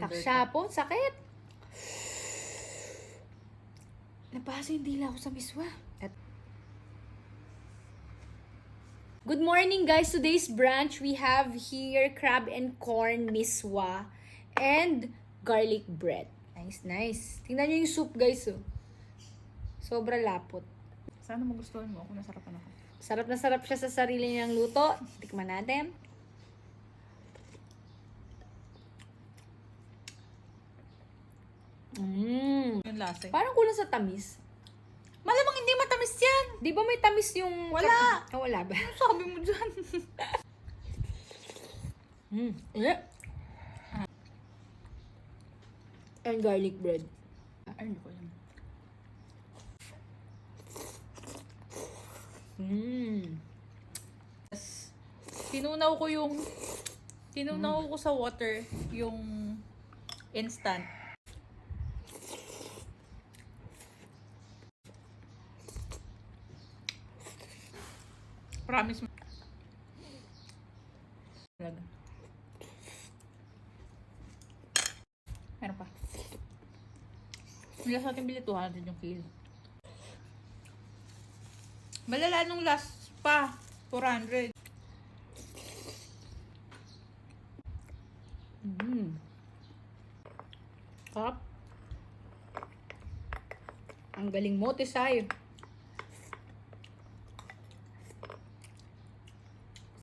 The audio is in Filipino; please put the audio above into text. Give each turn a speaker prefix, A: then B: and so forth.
A: Nakshapo, sakit. Napasa yung dila ko sa miswa. Good morning guys! Today's brunch, we have here crab and corn miswa and garlic bread. Nice, nice. Tingnan nyo yung soup guys. Oh. Sobra lapot.
B: Sana magustuhan mo ako, nasarapan ako.
A: Sarap na sarap siya sa sarili niyang luto. Tikman natin.
B: Yung lasa.
A: Parang kulang sa tamis.
B: Malamang hindi matamis yan.
A: Di ba may tamis yung...
B: Wala.
A: Oh, wala ba?
B: Ano sabi mo dyan?
A: Yeah. And garlic bread.
B: Ay, hindi ko alam. Tinunaw ko sa water yung instant. Promise mo. Talaga. Meron pa. Mula sa ating bili 200 yung kilo. Malala nung last pa. 400.
A: Sarap. Ang galing mo, Tesay.